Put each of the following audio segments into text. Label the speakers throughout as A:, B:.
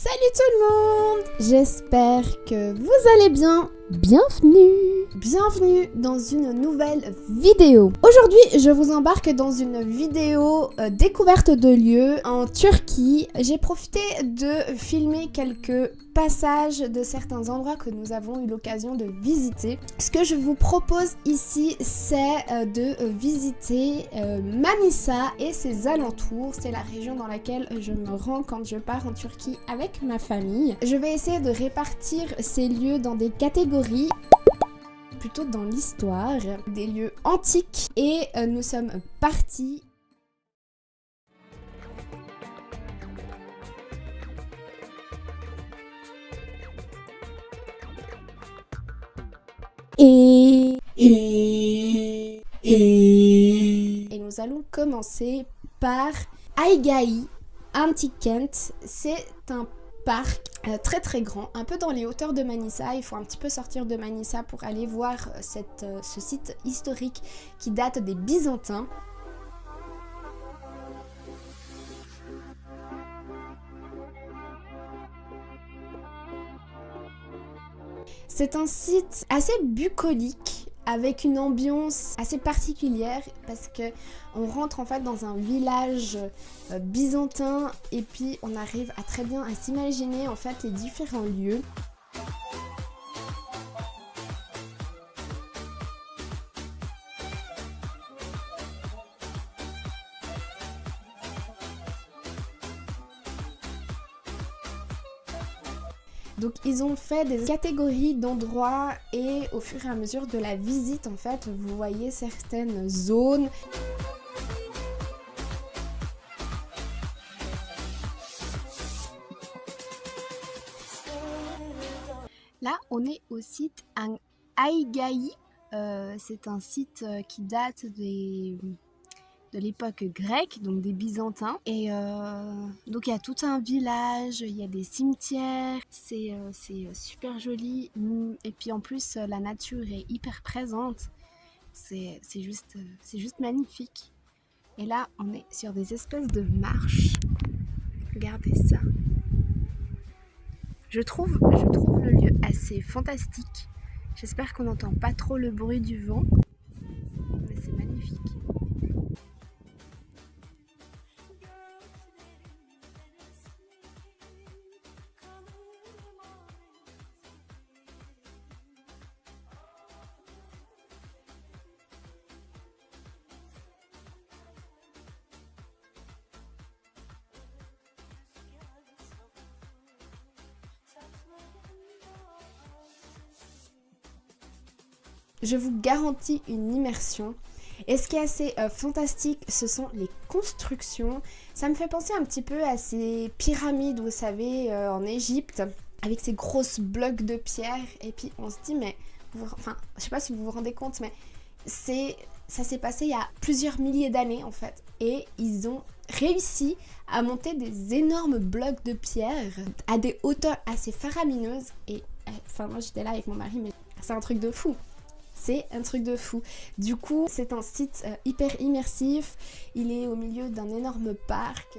A: Salut tout le monde! J'espère que vous allez bien. Bienvenue dans une nouvelle vidéo. Aujourd'hui, je vous embarque dans une vidéo découverte de lieux en Turquie. J'ai profité de filmer quelques passages de certains endroits que nous avons eu l'occasion de visiter. Ce que je vous propose ici, c'est de visiter Manisa et ses alentours. C'est la région dans laquelle je me rends quand je pars en Turquie avec ma famille. Je vais essayer de répartir ces lieux dans des catégories, plutôt dans l'histoire, des lieux antiques, et nous sommes partis. Et nous allons commencer par Aygai Antikent. C'est un parc très très grand, un peu dans les hauteurs de Manisa. Il faut un petit peu sortir de Manisa pour aller voir ce site historique qui date des Byzantins. C'est un site assez bucolique, avec une ambiance assez particulière, parce que on rentre en fait dans un village byzantin et puis on arrive à très bien à s'imaginer en fait les différents lieux. Donc ils ont fait des catégories d'endroits et au fur et à mesure de la visite, en fait, vous voyez certaines zones. Là, on est au site Aygai. C'est un site qui date de l'époque grecque, donc des Byzantins. Et donc il y a tout un village, il y a des cimetières, c'est super joli. Et puis en plus, la nature est hyper présente. C'est juste magnifique. Et là, on est sur des espèces de marches. Regardez ça. Je trouve le lieu assez fantastique. J'espère qu'on n'entend pas trop le bruit du vent. Mais c'est magnifique. Je vous garantis une immersion. Et ce qui est assez fantastique, ce sont les constructions. Ça me fait penser un petit peu à ces pyramides, vous savez, en Égypte, avec ces grosses blocs de pierre. Et puis on se dit, mais, enfin, je sais pas si vous vous rendez compte, mais ça s'est passé il y a plusieurs milliers d'années en fait. Et ils ont réussi à monter des énormes blocs de pierre à des hauteurs assez faramineuses. Et enfin, moi j'étais là avec mon mari, mais c'est un truc de fou. C'est un truc de fou. Du coup, c'est un site hyper immersif. Il est au milieu d'un énorme parc.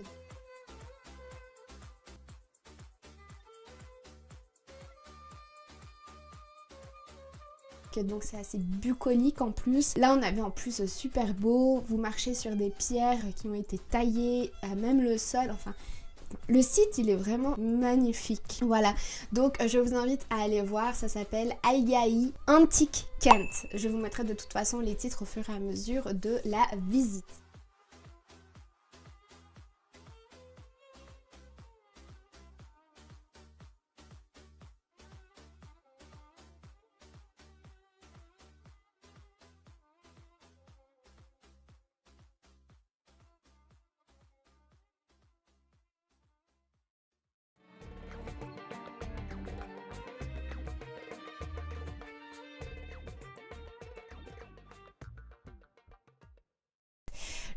A: Donc c'est assez bucolique en plus. Là on avait en plus super beau. Vous marchez sur des pierres qui ont été taillées, même le sol, enfin... Le site, il est vraiment magnifique. Voilà, donc je vous invite à aller voir, ça s'appelle Aygai Antikent. Je vous mettrai de toute façon les titres au fur et à mesure de la visite.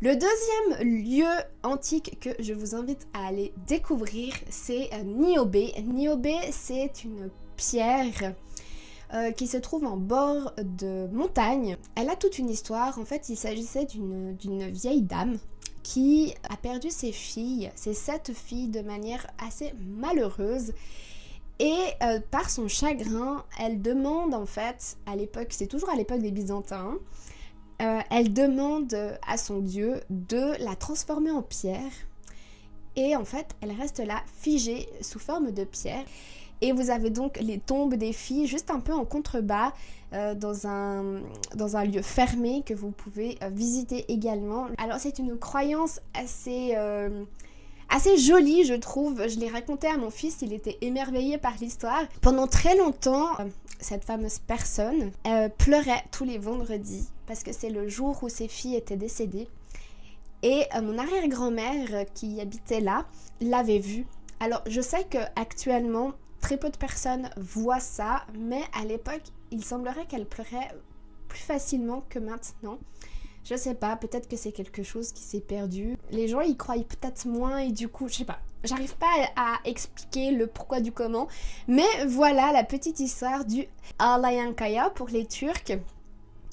A: Le deuxième lieu antique que je vous invite à aller découvrir, c'est Niobe. Niobe, c'est une pierre qui se trouve en bord de montagne. Elle a toute une histoire. En fait, il s'agissait d'une vieille dame qui a perdu ses filles, ses 7 filles, de manière assez malheureuse. Et par son chagrin, elle demande en fait, à l'époque, c'est toujours à l'époque des Byzantins, elle demande à son dieu de la transformer en pierre. Et en fait, elle reste là, figée, sous forme de pierre. Et vous avez donc les tombes des filles, juste un peu en contrebas, dans un lieu fermé que vous pouvez visiter également. Alors c'est une croyance assez jolie, je trouve. Je l'ai raconté à mon fils, il était émerveillé par l'histoire. Pendant très longtemps, cette fameuse personne pleurait tous les vendredis parce que c'est le jour où ses filles étaient décédées. Et mon arrière-grand-mère qui habitait là l'avait vue. Alors je sais qu'actuellement, très peu de personnes voient ça, mais à l'époque, il semblerait qu'elle pleurait plus facilement que maintenant. Je sais pas, peut-être que c'est quelque chose qui s'est perdu. Les gens y croient peut-être moins et du coup, je sais pas. J'arrive pas à expliquer le pourquoi du comment. Mais voilà la petite histoire du Alayankaya pour les Turcs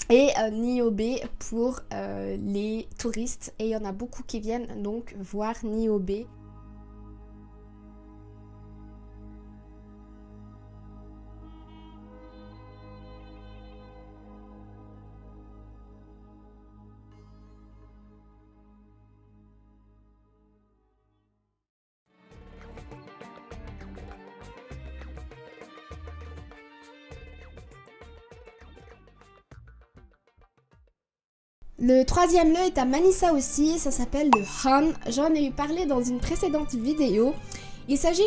A: et Niobe pour les touristes. Et il y en a beaucoup qui viennent donc voir Niobe. Le troisième lieu est à Manisa aussi, ça s'appelle le Han. J'en ai eu parlé dans une précédente vidéo. Il s'agit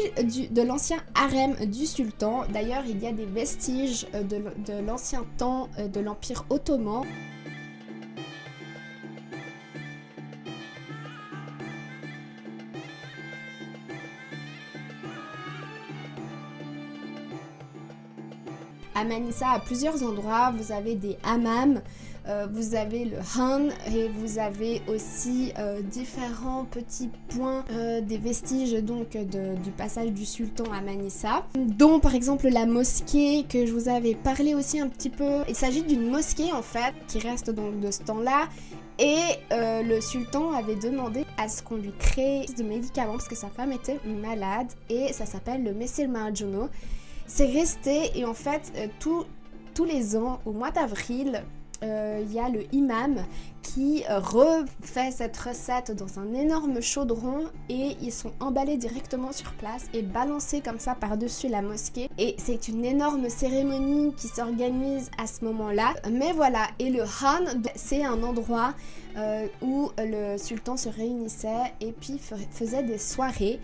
A: de l'ancien harem du sultan. D'ailleurs, il y a des vestiges de l'ancien temps de l'Empire ottoman. À Manisa, à plusieurs endroits, vous avez des hammams, vous avez le Han et vous avez aussi différents petits points des vestiges donc du passage du sultan à Manisa, dont par exemple la mosquée que je vous avais parlé aussi un petit peu. Il s'agit d'une mosquée en fait qui reste donc de ce temps-là. Et le sultan avait demandé à ce qu'on lui crée de médicaments parce que sa femme était malade et ça s'appelle le Mesil Mahajono. C'est resté et en fait tous les ans au mois d'avril il y a le imam qui refait cette recette dans un énorme chaudron et ils sont emballés directement sur place et balancés comme ça par-dessus la mosquée. Et c'est une énorme cérémonie qui s'organise à ce moment-là. Mais voilà, et le Han, c'est un endroit où le sultan se réunissait et puis faisait des soirées.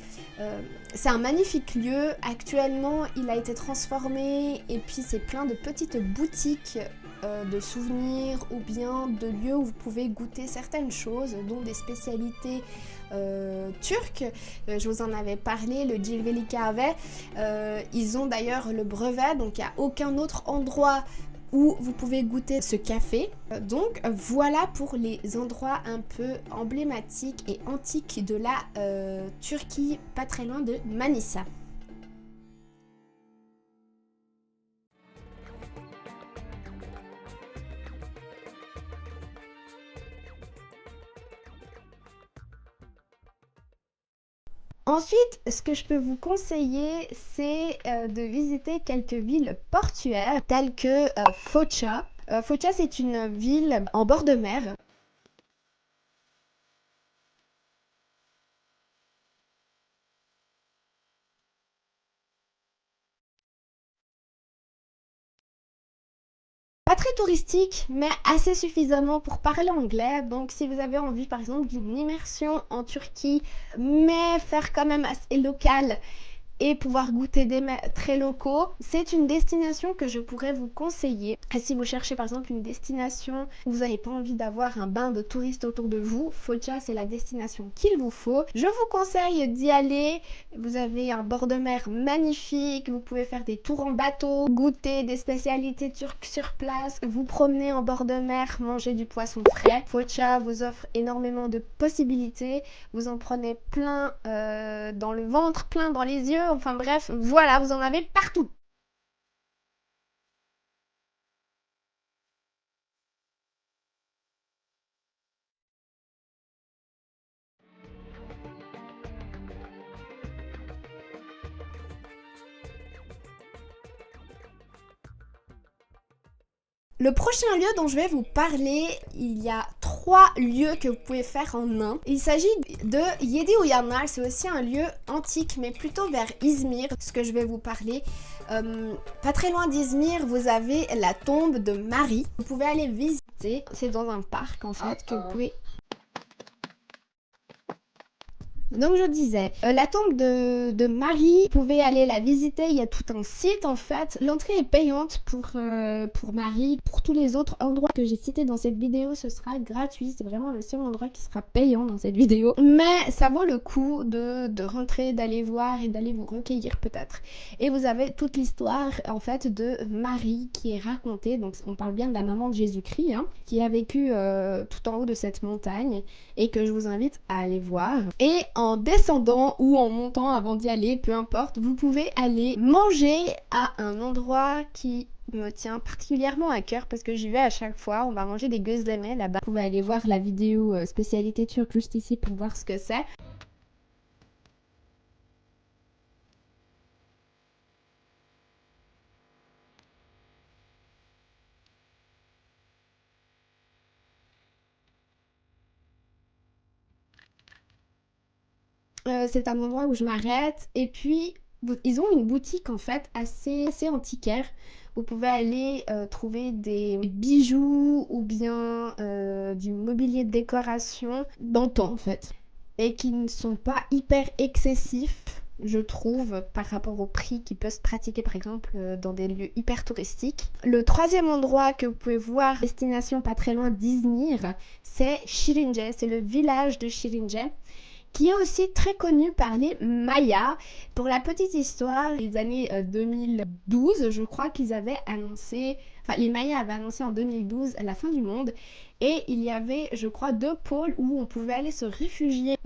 A: C'est un magnifique lieu. Actuellement, il a été transformé et puis c'est plein de petites boutiques de souvenirs ou bien de lieux où vous pouvez goûter certaines choses, dont des spécialités turques. Je vous en avais parlé, le cilveli kahve. Ils ont d'ailleurs le brevet, donc il n'y a aucun autre endroit où vous pouvez goûter ce café. Donc voilà pour les endroits un peu emblématiques et antiques de la Turquie, pas très loin de Manisa. Ensuite, ce que je peux vous conseiller, c'est de visiter quelques villes portuaires telles que Foça. Foça, c'est une ville en bord de mer. Pas très touristique, mais assez suffisamment pour parler anglais. Donc, si vous avez envie, par exemple, d'une immersion en Turquie, mais faire quand même assez local et pouvoir goûter des mets très locaux, c'est une destination que je pourrais vous conseiller. Et si vous cherchez par exemple une destination où vous n'avez pas envie d'avoir un bain de touristes autour de vous, Foça c'est la destination qu'il vous faut. Je vous conseille d'y aller. Vous avez un bord de mer magnifique, vous pouvez faire des tours en bateau, goûter des spécialités turques sur place, vous promener en bord de mer, manger du poisson frais. Foça vous offre énormément de possibilités, vous en prenez plein dans le ventre, plein dans les yeux, enfin bref, voilà, vous en avez partout. Le prochain lieu dont je vais vous parler, il y a 3 lieux que vous pouvez faire en un. Il s'agit de Yedi Uyanlar, c'est aussi un lieu antique mais plutôt vers Izmir, ce que je vais vous parler. Pas très loin d'Izmir, vous avez la tombe de Marie. Vous pouvez aller visiter, c'est dans un parc en fait que vous pouvez... Donc je disais, la tombe de Marie, vous pouvez aller la visiter, il y a tout un site en fait. L'entrée est payante pour Marie. Pour tous les autres endroits que j'ai cités dans cette vidéo, ce sera gratuit. C'est vraiment le seul endroit qui sera payant dans cette vidéo. Mais ça vaut le coup de rentrer, d'aller voir et d'aller vous recueillir peut-être. Et vous avez toute l'histoire en fait de Marie qui est racontée. Donc on parle bien de la maman de Jésus-Christ, hein, qui a vécu tout en haut de cette montagne et que je vous invite à aller voir. Et en descendant ou en montant avant d'y aller, peu importe, vous pouvez aller manger à un endroit qui me tient particulièrement à cœur parce que j'y vais à chaque fois. On va manger des gözleme là-bas. Vous pouvez aller voir la vidéo spécialité turque juste ici pour voir ce que c'est. C'est un endroit où je m'arrête et puis ils ont une boutique en fait assez antiquaire. Vous pouvez aller trouver des bijoux ou bien du mobilier de décoration d'antan en fait et qui ne sont pas hyper excessifs, je trouve, par rapport au prix qui peut se pratiquer par exemple dans des lieux hyper touristiques. Le troisième endroit que vous pouvez voir, destination pas très loin d'Izmir, c'est Şirince, c'est le village de Şirince qui est aussi très connu par les Mayas. Pour la petite histoire, les années 2012, je crois qu'ils avaient annoncé, enfin les Mayas avaient annoncé en 2012 la fin du monde et il y avait, je crois, 2 pôles où on pouvait aller se réfugier.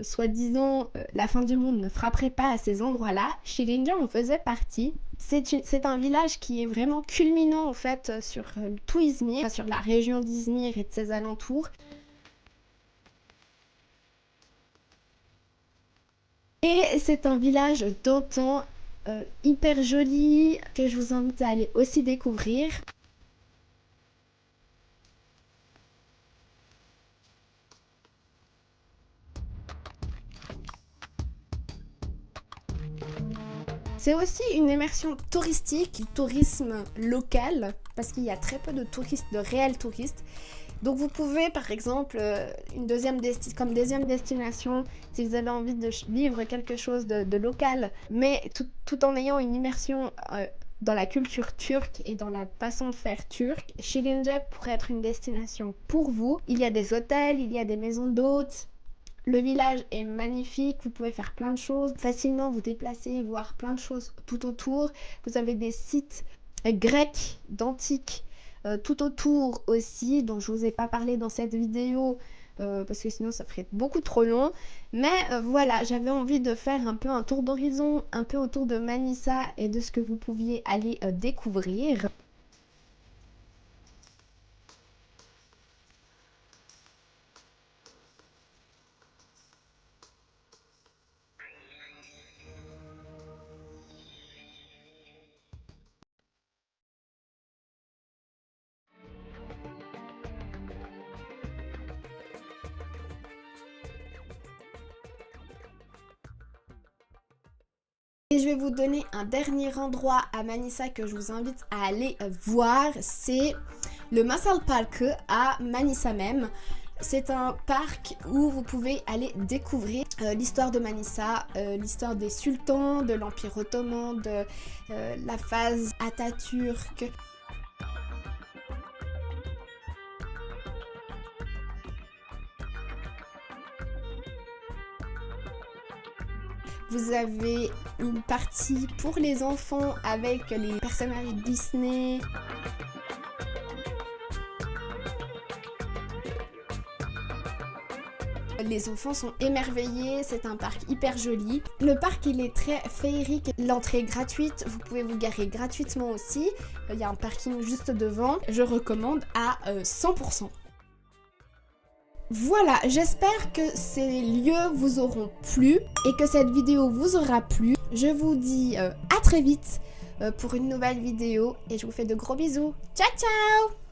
A: Soi-disant, la fin du monde ne frapperait pas à ces endroits-là. Şirince en faisait partie. C'est un village qui est vraiment culminant en fait sur tout Izmir, sur la région d'Izmir et de ses alentours. Et c'est un village d'antan hyper joli que je vous invite à aller aussi découvrir. C'est aussi une immersion touristique, tourisme local, parce qu'il y a très peu de touristes, de réels touristes. Donc vous pouvez par exemple, comme deuxième destination, si vous avez envie de vivre quelque chose de local, mais tout en ayant une immersion dans la culture turque et dans la façon de faire turque, Şirince pourrait être une destination pour vous. Il y a des hôtels, il y a des maisons d'hôtes. Le village est magnifique, vous pouvez faire plein de choses, facilement vous déplacer, voir plein de choses tout autour. Vous avez des sites grecs, d'antiques, tout autour aussi, dont je ne vous ai pas parlé dans cette vidéo, parce que sinon ça ferait beaucoup trop long. Mais voilà, j'avais envie de faire un peu un tour d'horizon, un peu autour de Manisa et de ce que vous pouviez aller découvrir. Et je vais vous donner un dernier endroit à Manisa que je vous invite à aller voir, c'est le Masal Park à Manisa même. C'est un parc où vous pouvez aller découvrir l'histoire de Manisa, l'histoire des sultans, de l'Empire ottoman, de la phase Atatürk. Vous avez une partie pour les enfants avec les personnages Disney. Les enfants sont émerveillés, c'est un parc hyper joli. Le parc il est très féerique, l'entrée est gratuite, vous pouvez vous garer gratuitement aussi. Il y a un parking juste devant, je recommande à 100%. Voilà, j'espère que ces lieux vous auront plu et que cette vidéo vous aura plu. Je vous dis à très vite pour une nouvelle vidéo et je vous fais de gros bisous. Ciao ciao!